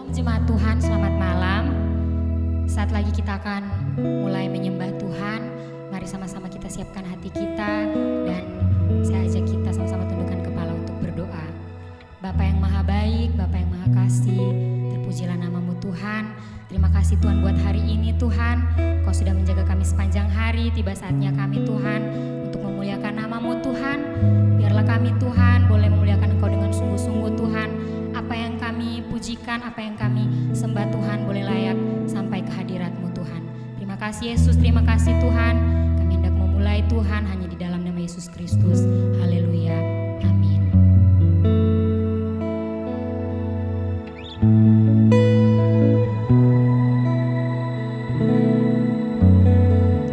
Shalom jemaat Tuhan, selamat malam. Saat lagi kita akan mulai menyembah Tuhan. Mari sama-sama kita siapkan hati kita dan saya ajak kita sama-sama tundukkan kepala untuk berdoa. Bapa yang maha baik, Bapa yang maha kasih, terpujilah nama-Mu Tuhan. Terima kasih Tuhan buat hari ini Tuhan. Kau sudah menjaga kami sepanjang hari, tiba saatnya kami Tuhan untuk memuliakan nama-Mu Tuhan. Biarlah kami Tuhan boleh memuliakan Engkau dengan sungguh-sungguh Tuhan. Apa yang kami pujikan, apa yang kami sembah Tuhan boleh layak sampai ke hadirat-Mu Tuhan. Terima kasih Yesus, terima kasih Tuhan. Kami hendak memulai Tuhan hanya di dalam nama Yesus Kristus. Haleluya, amin.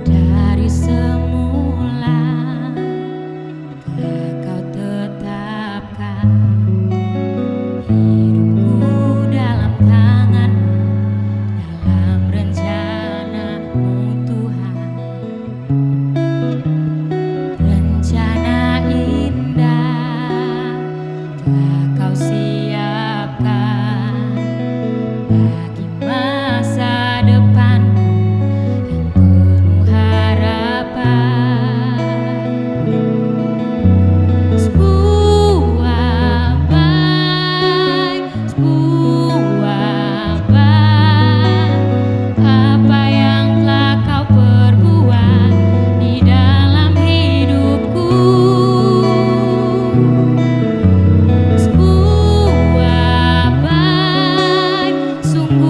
Dari semula telah Kau tetapkan hidupku dalam tangan-Mu, dalam rencana-Mu Tuhan. Rencana indah telah Kau siapkan bagi masa depanku yang penuh harapan. Sebuah baik, apa yang telah Kau perbuat di dalam hidupku. Sebuah baik, sungguh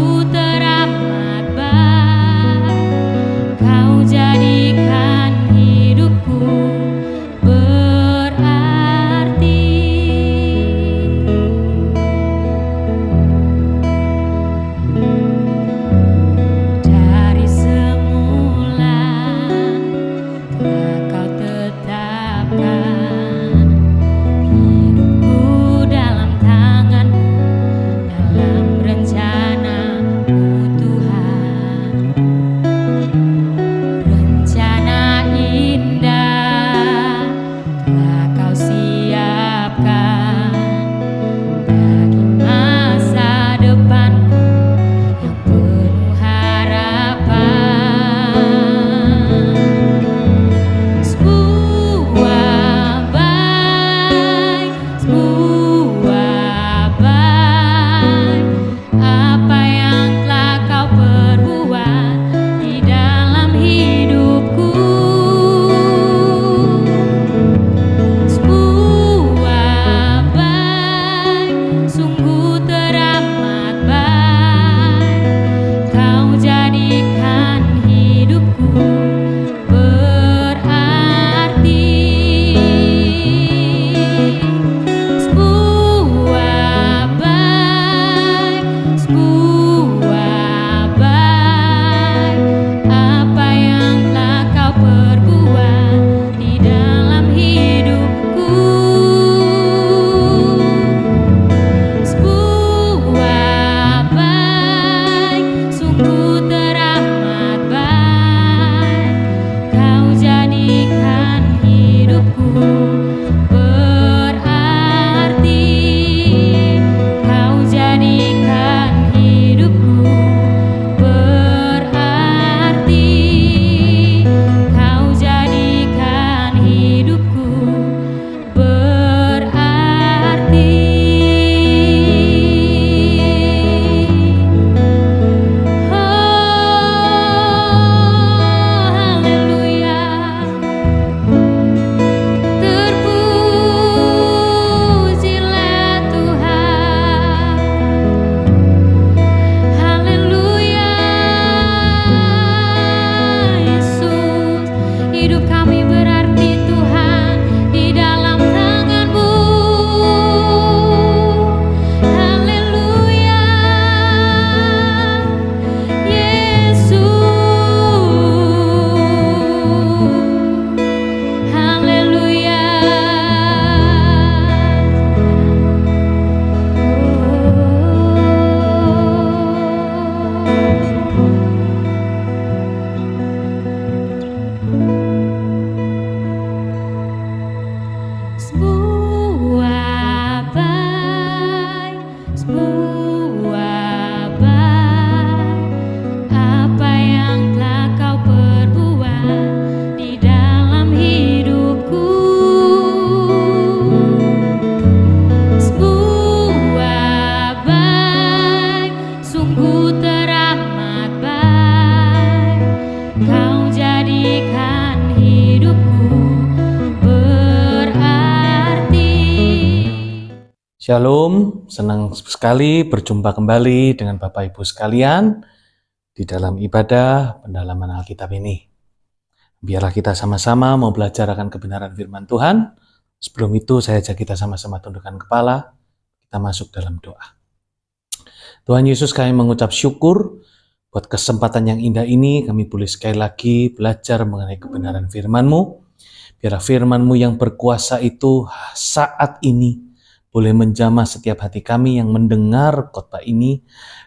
Shalom, senang sekali berjumpa kembali dengan Bapak Ibu sekalian di dalam ibadah pendalaman Alkitab ini. Biarlah kita sama-sama mau belajar akan kebenaran firman Tuhan. Sebelum itu saya ajak kita sama-sama tundukkan kepala, kita masuk dalam doa. Tuhan Yesus, kami mengucap syukur buat kesempatan yang indah ini, kami boleh sekali lagi belajar mengenai kebenaran firman-Mu. Biarlah firman-Mu yang berkuasa itu saat ini boleh menjamah setiap hati kami yang mendengar khotbah ini,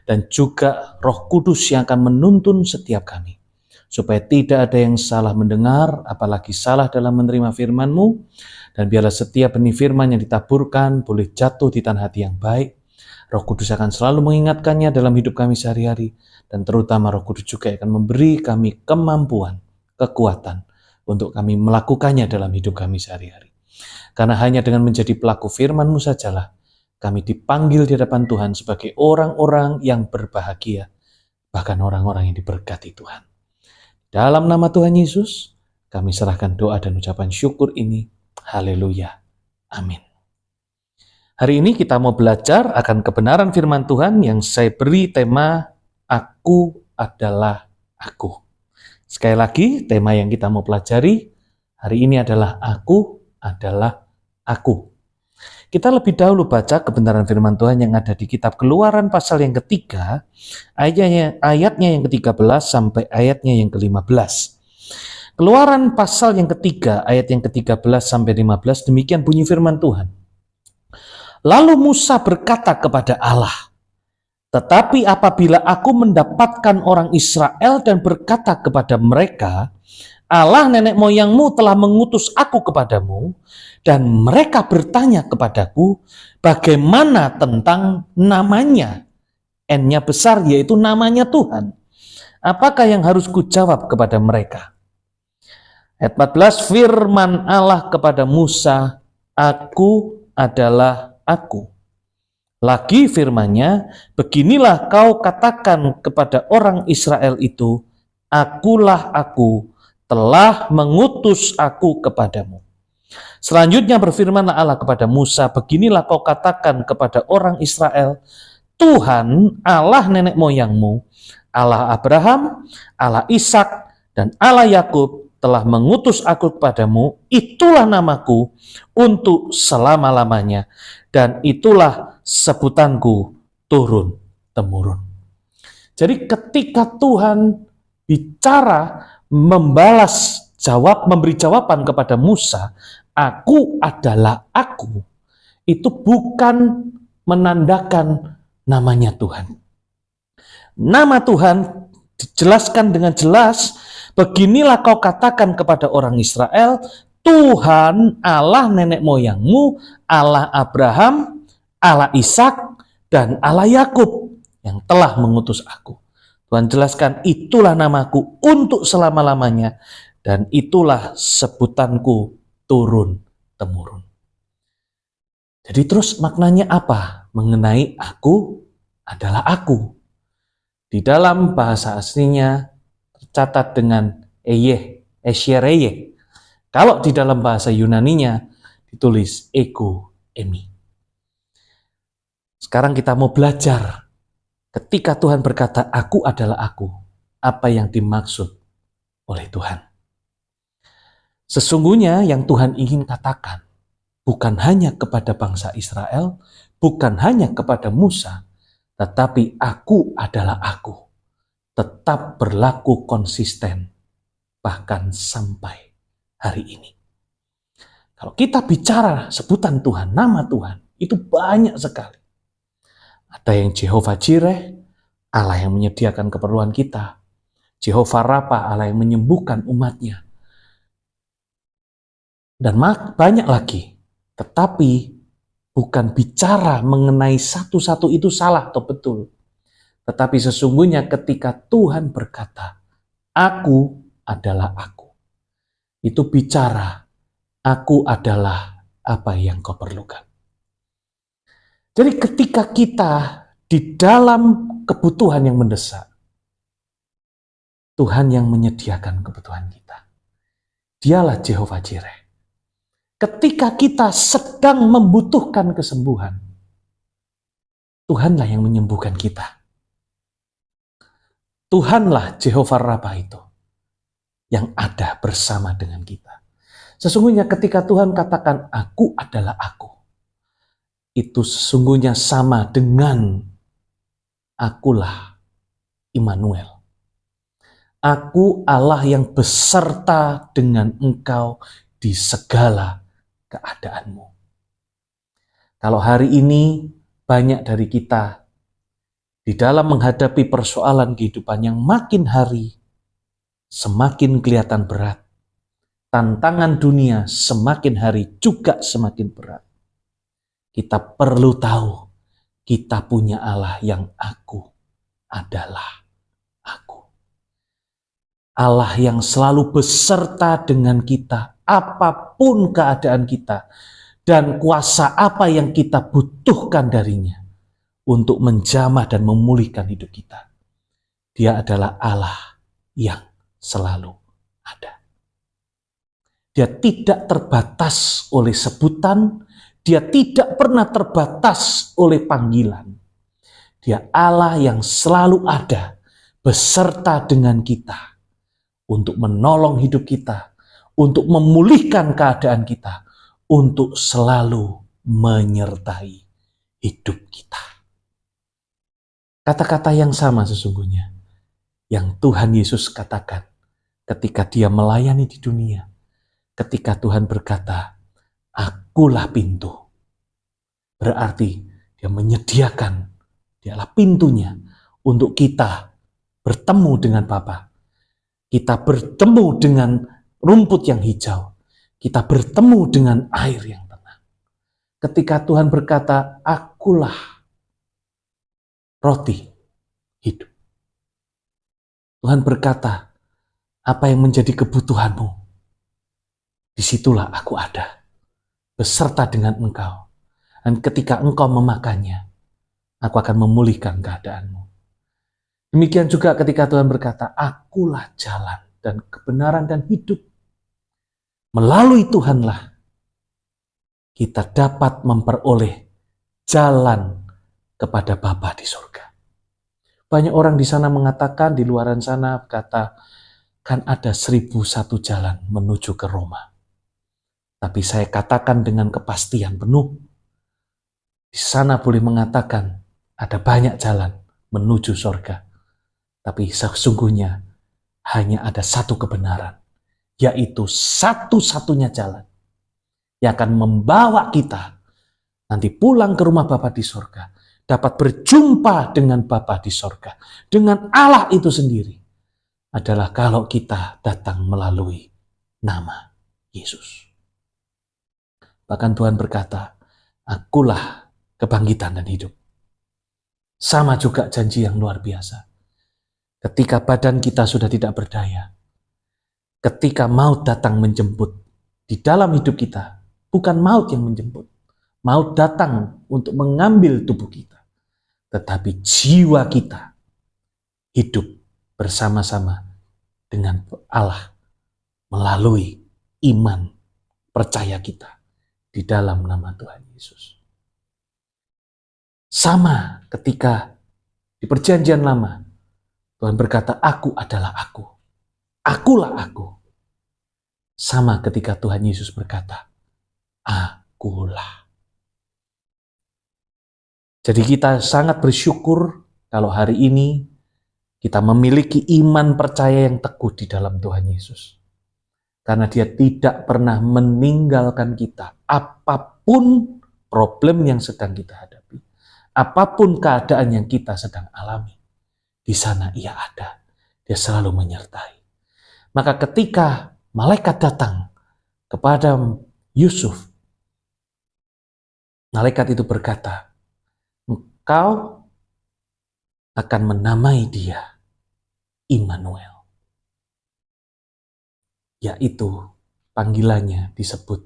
dan juga Roh Kudus yang akan menuntun setiap kami, supaya tidak ada yang salah mendengar, apalagi salah dalam menerima firman-Mu, dan biarlah setiap benih firman yang ditaburkan boleh jatuh di tanah hati yang baik. Roh Kudus akan selalu mengingatkannya dalam hidup kami sehari-hari, dan terutama Roh Kudus juga akan memberi kami kemampuan, kekuatan, untuk kami melakukannya dalam hidup kami sehari-hari. Karena hanya dengan menjadi pelaku firman-Mu sajalah kami dipanggil di hadapan Tuhan sebagai orang-orang yang berbahagia, bahkan orang-orang yang diberkati Tuhan. Dalam nama Tuhan Yesus, kami serahkan doa dan ucapan syukur ini. Haleluya. Amin. Hari ini kita mau belajar akan kebenaran firman Tuhan yang saya beri tema Aku adalah Aku. Sekali lagi, tema yang kita mau pelajari hari ini adalah Aku adalah Aku. Kita lebih dahulu baca kebenaran firman Tuhan yang ada di kitab Keluaran pasal yang ketiga, ayatnya yang ke-13 sampai ayatnya yang ke-15. Keluaran pasal yang ketiga, ayat yang ke-13 sampai 15, demikian bunyi firman Tuhan. Lalu Musa berkata kepada Allah, "Tetapi apabila aku mendapatkan orang Israel dan berkata kepada mereka, Allah nenek moyangmu telah mengutus aku kepadamu, dan mereka bertanya kepadaku, bagaimana tentang namanya?" N-nya besar, yaitu namanya Tuhan. "Apakah yang harus kujawab kepada mereka?" Ayat 14, firman Allah kepada Musa, "Aku adalah Aku." Lagi firman-Nya, "Beginilah kau katakan kepada orang Israel itu, Akulah Aku, telah mengutus aku kepadamu." Selanjutnya berfirmanlah Allah kepada Musa, "Beginilah kau katakan kepada orang Israel, Tuhan Allah nenek moyangmu, Allah Abraham, Allah Ishak, dan Allah Yakub telah mengutus aku kepadamu. Itulah namaku untuk selama-lamanya, dan itulah sebutanku turun-temurun." Jadi ketika Tuhan bicara, memberi jawaban kepada Musa, "Aku adalah Aku," itu bukan menandakan namanya Tuhan. Nama Tuhan dijelaskan dengan jelas, "Beginilah kau katakan kepada orang Israel, Tuhan Allah nenek moyangmu, Allah Abraham, Allah Ishak, dan Allah Yakub yang telah mengutus aku." Tuhan jelaskan, itulah namaku untuk selama-lamanya, dan itulah sebutanku turun-temurun. Jadi terus maknanya apa? Mengenai aku adalah Aku. Di dalam bahasa aslinya tercatat dengan eschereye. Kalau di dalam bahasa Yunaninya ditulis ego emi. Sekarang kita mau belajar. Ketika Tuhan berkata, "Aku adalah Aku," apa yang dimaksud oleh Tuhan? Sesungguhnya yang Tuhan ingin katakan bukan hanya kepada bangsa Israel, bukan hanya kepada Musa, tetapi Aku adalah Aku, tetap berlaku konsisten, bahkan sampai hari ini. Kalau kita bicara sebutan Tuhan, nama Tuhan, itu banyak sekali. Ada yang Jehovah Jireh, Allah yang menyediakan keperluan kita. Jehovah Rafa, Allah yang menyembuhkan umatnya. Dan banyak lagi. Tetapi bukan bicara mengenai satu-satu itu salah atau betul. Tetapi sesungguhnya ketika Tuhan berkata, "Aku adalah Aku," itu bicara, aku adalah apa yang kau perlukan. Jadi ketika kita di dalam kebutuhan yang mendesak, Tuhan yang menyediakan kebutuhan kita. Dialah Jehovah Jireh. Ketika kita sedang membutuhkan kesembuhan, Tuhanlah yang menyembuhkan kita. Tuhanlah Jehovah Rabbah itu yang ada bersama dengan kita. Sesungguhnya ketika Tuhan katakan, aku adalah aku, itu sesungguhnya sama dengan akulah Immanuel. Aku Allah yang beserta dengan engkau di segala keadaanmu. Kalau hari ini banyak dari kita di dalam menghadapi persoalan kehidupan yang makin hari semakin kelihatan berat, tantangan dunia semakin hari juga semakin berat. Kita perlu tahu, kita punya Allah yang aku adalah aku. Allah yang selalu beserta dengan kita, apapun keadaan kita, dan kuasa apa yang kita butuhkan darinya untuk menjamah dan memulihkan hidup kita. Dia adalah Allah yang selalu ada. Dia tidak terbatas oleh sebutan, dia tidak pernah terbatas oleh panggilan. Dia Allah yang selalu ada beserta dengan kita untuk menolong hidup kita, untuk memulihkan keadaan kita, untuk selalu menyertai hidup kita. Kata-kata yang sama sesungguhnya yang Tuhan Yesus katakan ketika dia melayani di dunia. Ketika Tuhan berkata, akulah pintu. Berarti dia menyediakan, dialah pintunya untuk kita bertemu dengan Bapa. Kita bertemu dengan rumput yang hijau. Kita bertemu dengan air yang tenang. Ketika Tuhan berkata, akulah roti hidup. Tuhan berkata, apa yang menjadi kebutuhanmu, disitulah aku ada, beserta dengan engkau. Dan ketika engkau memakannya, aku akan memulihkan keadaanmu. Demikian juga ketika Tuhan berkata, akulah jalan dan kebenaran dan hidup. Melalui Tuhanlah, kita dapat memperoleh jalan kepada Bapa di surga. Banyak orang di sana mengatakan, di luaran sana kata, kan ada 1001 jalan menuju ke Roma. Tapi saya katakan dengan kepastian penuh, di sana boleh mengatakan ada banyak jalan menuju surga. Tapi sesungguhnya hanya ada satu kebenaran, yaitu satu-satunya jalan yang akan membawa kita nanti pulang ke rumah Bapa di surga, dapat berjumpa dengan Bapa di surga, dengan Allah itu sendiri, adalah kalau kita datang melalui nama Yesus. Bahkan Tuhan berkata, akulah kebangkitan dan hidup. Sama juga janji yang luar biasa. Ketika badan kita sudah tidak berdaya, ketika maut datang menjemput di dalam hidup kita, bukan maut yang menjemput, maut datang untuk mengambil tubuh kita, tetapi jiwa kita hidup bersama-sama dengan Allah melalui iman percaya kita di dalam nama Tuhan Yesus. Sama ketika di perjanjian lama, Tuhan berkata, aku adalah aku. Akulah aku. Sama ketika Tuhan Yesus berkata, akulah. Jadi kita sangat bersyukur kalau hari ini kita memiliki iman percaya yang teguh di dalam Tuhan Yesus. Karena dia tidak pernah meninggalkan kita. Apapun problem yang sedang kita hadapi. Apapun keadaan yang kita sedang alami. Di sana ia ada. Dia selalu menyertai. Maka ketika malaikat datang kepada Yusuf, malaikat itu berkata, engkau akan menamai dia Immanuel. Yaitu panggilannya disebut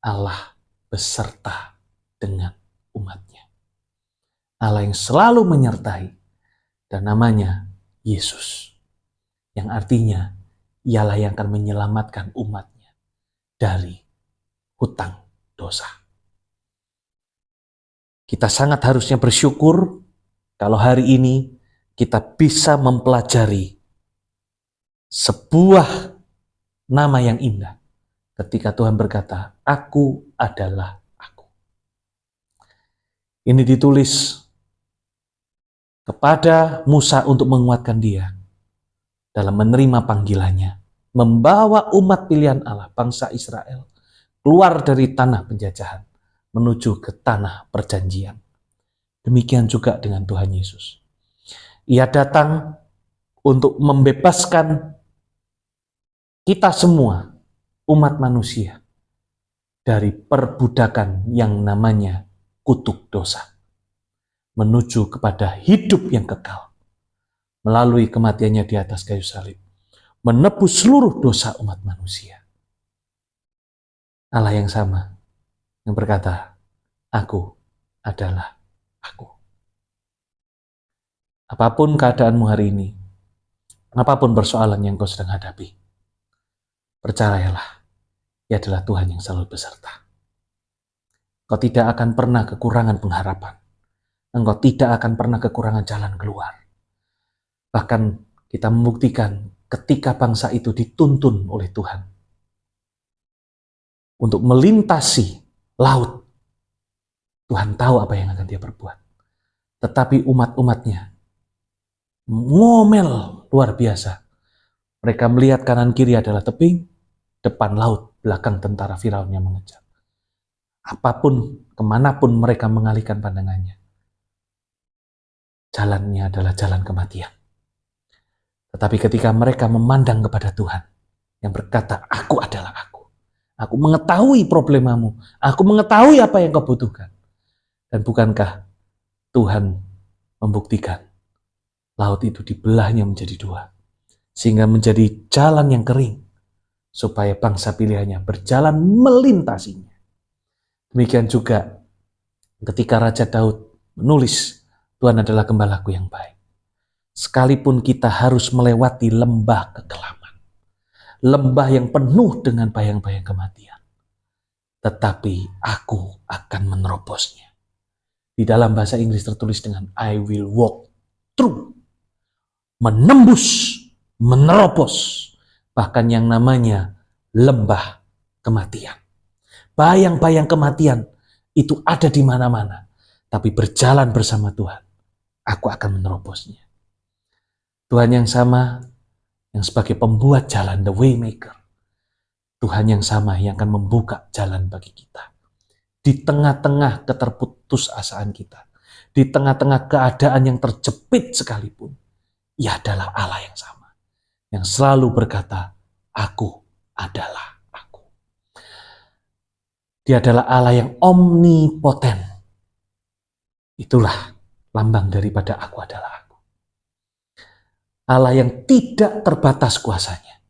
Allah beserta dengan umatnya. Allah yang selalu menyertai dan namanya Yesus. Yang artinya ialah yang akan menyelamatkan umatnya dari hutang dosa. Kita sangat harusnya bersyukur kalau hari ini kita bisa mempelajari sebuah nama yang indah ketika Tuhan berkata, "Aku adalah Aku." Ini ditulis kepada Musa untuk menguatkan dia dalam menerima panggilannya, membawa umat pilihan Allah, bangsa Israel, keluar dari tanah penjajahan menuju ke tanah perjanjian. Demikian juga dengan Tuhan Yesus. Ia datang untuk membebaskan kita semua, umat manusia, dari perbudakan yang namanya kutuk dosa, menuju kepada hidup yang kekal melalui kematiannya di atas kayu salib, menebus seluruh dosa umat manusia. Allah yang sama yang berkata, "Aku adalah Aku." Apapun keadaanmu hari ini, apapun persoalan yang kau sedang hadapi, percayalah, Ia adalah Tuhan yang selalu beserta. Kau tidak akan pernah kekurangan pengharapan. Engkau tidak akan pernah kekurangan jalan keluar. Bahkan kita membuktikan ketika bangsa itu dituntun oleh Tuhan untuk melintasi laut, Tuhan tahu apa yang akan dia perbuat. Tetapi umat-umatnya ngomel luar biasa. Mereka melihat kanan kiri adalah tebing, depan laut, belakang tentara Firaun yang mengejar. Apapun, kemanapun mereka mengalihkan pandangannya, jalannya adalah jalan kematian. Tetapi ketika mereka memandang kepada Tuhan yang berkata, "Aku adalah Aku. Aku mengetahui problemamu. Aku mengetahui apa yang kau butuhkan." Dan bukankah Tuhan membuktikan laut itu dibelahnya menjadi dua, sehingga menjadi jalan yang kering, supaya bangsa pilihannya berjalan melintasinya. Demikian juga ketika Raja Daud menulis, "Tuhan adalah gembalaku yang baik." Sekalipun kita harus melewati lembah kekelaman, lembah yang penuh dengan bayang-bayang kematian, tetapi Aku akan menerobosnya. Di dalam bahasa Inggris tertulis dengan I will walk through, menembus, menerobos, bahkan yang namanya lembah kematian. Bayang-bayang kematian itu ada di mana-mana, tapi berjalan bersama Tuhan, aku akan menerobosnya. Tuhan yang sama, yang sebagai pembuat jalan, the way maker. Tuhan yang sama yang akan membuka jalan bagi kita. Di tengah-tengah keterputusasaan kita, di tengah-tengah keadaan yang terjepit sekalipun, Ia adalah Allah yang sama, yang selalu berkata, "Aku adalah Aku." Dia adalah Allah yang omnipoten. Itulah lambang daripada Aku adalah Aku. Allah yang tidak terbatas kuasanya.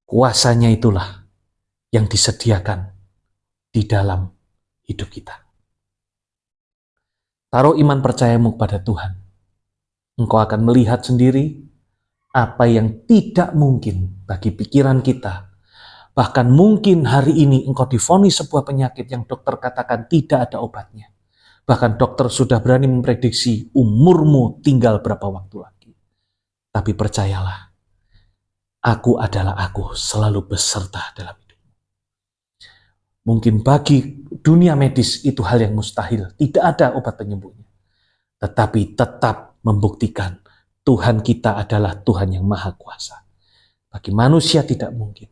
Kuasanya itulah yang disediakan di dalam hidup kita. Taruh iman percayamu kepada Tuhan. Engkau akan melihat sendiri apa yang tidak mungkin bagi pikiran kita. Bahkan mungkin hari ini engkau divonis sebuah penyakit yang dokter katakan tidak ada obatnya. Bahkan dokter sudah berani memprediksi umurmu tinggal berapa waktu lagi. Tapi percayalah, Aku adalah Aku selalu beserta dalam hidupmu. Mungkin bagi dunia medis itu hal yang mustahil, tidak ada obat penyembuhnya. Tetapi tetap membuktikan Tuhan kita adalah Tuhan yang Maha Kuasa. Bagi manusia tidak mungkin,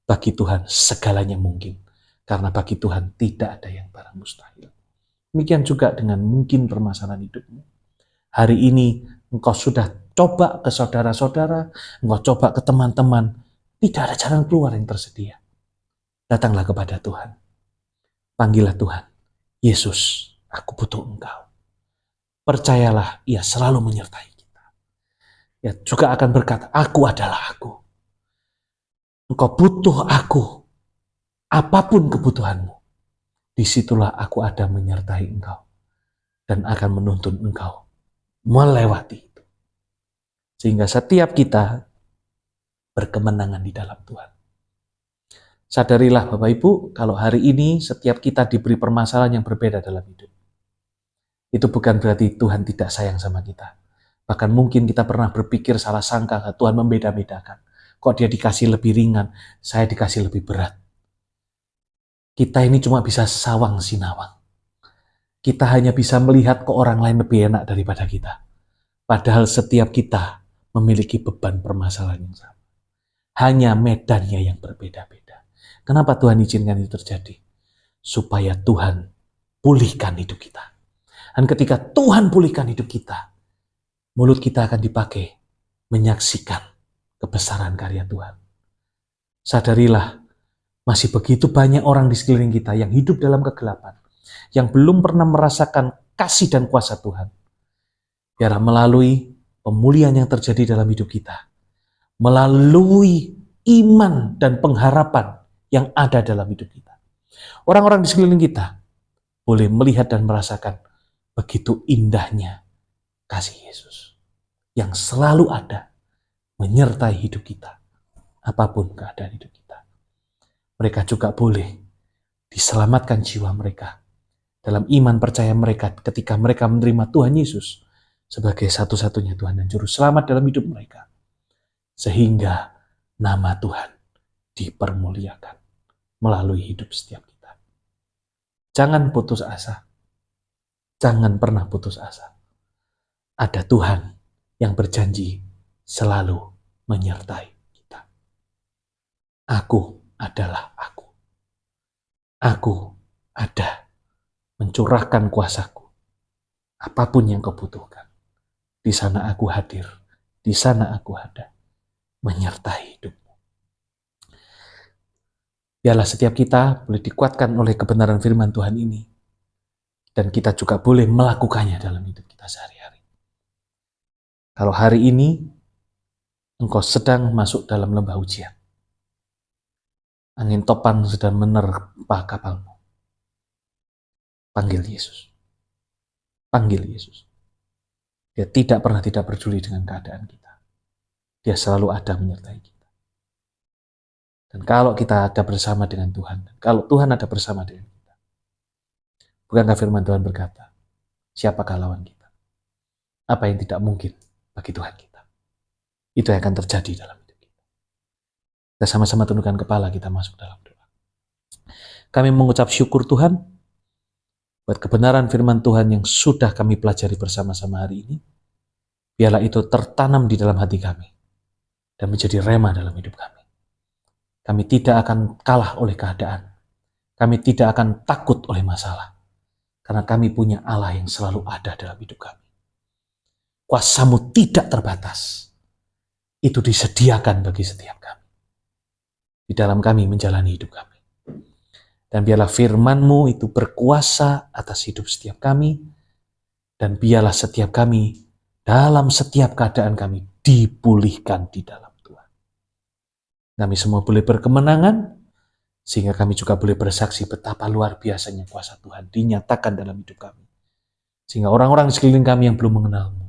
bagi Tuhan segalanya mungkin. Karena bagi Tuhan tidak ada yang barang mustahil. Demikian juga dengan mungkin permasalahan hidupmu. Hari ini engkau sudah coba ke saudara-saudara, engkau coba ke teman-teman, tidak ada jalan keluar yang tersedia. Datanglah kepada Tuhan. Panggillah Tuhan. "Yesus, aku butuh Engkau." Percayalah, Ia selalu menyertai kita. Ia juga akan berkata, "Aku adalah Aku." Engkau butuh Aku. Apapun kebutuhanmu, disitulah Aku ada menyertai engkau dan akan menuntun engkau melewati itu. Sehingga setiap kita berkemenangan di dalam Tuhan. Sadarilah Bapak Ibu, kalau hari ini setiap kita diberi permasalahan yang berbeda dalam hidup. Itu bukan berarti Tuhan tidak sayang sama kita. Bahkan mungkin kita pernah berpikir salah sangka, Tuhan membeda-bedakan. Kok dia dikasih lebih ringan, saya dikasih lebih berat. Kita ini cuma bisa sawang sinawang. Kita hanya bisa melihat ke orang lain lebih enak daripada kita. Padahal setiap kita memiliki beban permasalahan yang sama. Hanya medannya yang berbeda-beda. Kenapa Tuhan izinkan itu terjadi? Supaya Tuhan pulihkan hidup kita. Dan ketika Tuhan pulihkan hidup kita, mulut kita akan dipakai menyaksikan kebesaran karya Tuhan. Sadarilah, masih begitu banyak orang di sekeliling kita yang hidup dalam kegelapan, yang belum pernah merasakan kasih dan kuasa Tuhan. Biarlah melalui pemulihan yang terjadi dalam hidup kita, melalui iman dan pengharapan yang ada dalam hidup kita, orang-orang di sekeliling kita boleh melihat dan merasakan begitu indahnya kasih Yesus yang selalu ada menyertai hidup kita, apapun keadaan hidup kita. Mereka juga boleh diselamatkan jiwa mereka dalam iman percaya mereka ketika mereka menerima Tuhan Yesus sebagai satu-satunya Tuhan dan Juru Selamat dalam hidup mereka. Sehingga nama Tuhan dipermuliakan melalui hidup setiap kita. Jangan putus asa. Jangan pernah putus asa. Ada Tuhan yang berjanji selalu menyertai kita. Aku adalah aku. Aku ada mencurahkan kuasaku. Apapun yang kau butuhkan. Di sana aku hadir. Di sana aku ada. Menyertai hidupmu. Biarlah setiap kita boleh dikuatkan oleh kebenaran firman Tuhan ini. Dan kita juga boleh melakukannya dalam hidup kita sehari-hari. Kalau hari ini engkau sedang masuk dalam lembah ujian, angin topan sedang menerpa kapalmu, panggil Yesus. Panggil Yesus. Dia tidak pernah tidak peduli dengan keadaan kita. Dia selalu ada menyertai kita. Dan kalau kita ada bersama dengan Tuhan, kalau Tuhan ada bersama dengan kita, bukankah firman Tuhan berkata, siapakah lawan kita? Apa yang tidak mungkin bagi Tuhan kita? Itu yang akan terjadi dalam hidup kita. Kita sama-sama tundukkan kepala, kita masuk dalam doa. Kami mengucap syukur Tuhan buat kebenaran firman Tuhan yang sudah kami pelajari bersama-sama hari ini. Biarlah itu tertanam di dalam hati kami dan menjadi rema dalam hidup kami. Kami tidak akan kalah oleh keadaan. Kami tidak akan takut oleh masalah. Karena kami punya Allah yang selalu ada dalam hidup kami. Kuasamu tidak terbatas. Itu disediakan bagi setiap kami. Di dalam kami menjalani hidup kami. Dan biarlah firman-Mu itu berkuasa atas hidup setiap kami. Dan biarlah setiap kami dalam setiap keadaan kami dipulihkan di dalam Tuhan. Kami semua boleh berkemenangan. Sehingga kami juga boleh bersaksi betapa luar biasanya kuasa Tuhan dinyatakan dalam hidup kami. Sehingga orang-orang di sekeliling kami yang belum mengenal-Mu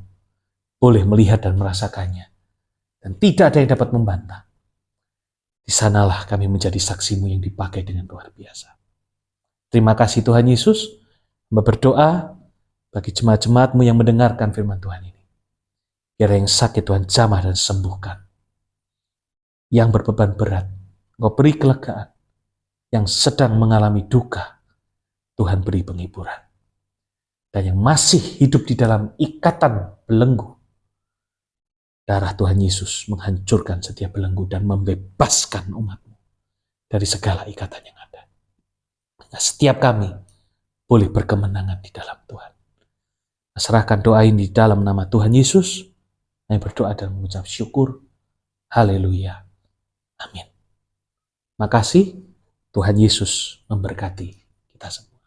boleh melihat dan merasakannya. Dan tidak ada yang dapat membantah. Di sanalah kami menjadi saksi-Mu yang dipakai dengan luar biasa. Terima kasih Tuhan Yesus. Hamba berdoa bagi jemaat-jemaat-Mu yang mendengarkan firman Tuhan ini. Biar yang sakit Tuhan jamah dan sembuhkan. Yang berbeban berat, Engkau beri kelegaan. Yang sedang mengalami duka, Tuhan beri penghiburan. Dan yang masih hidup di dalam ikatan belenggu, darah Tuhan Yesus menghancurkan setiap belenggu dan membebaskan umat-Mu dari segala ikatan yang ada. Nah, setiap kami boleh berkemenangan di dalam Tuhan. Serahkan doa ini di dalam nama Tuhan Yesus. Kami berdoa dan mengucap syukur. Haleluya. Amin. Makasih. Tuhan Yesus memberkati kita semua.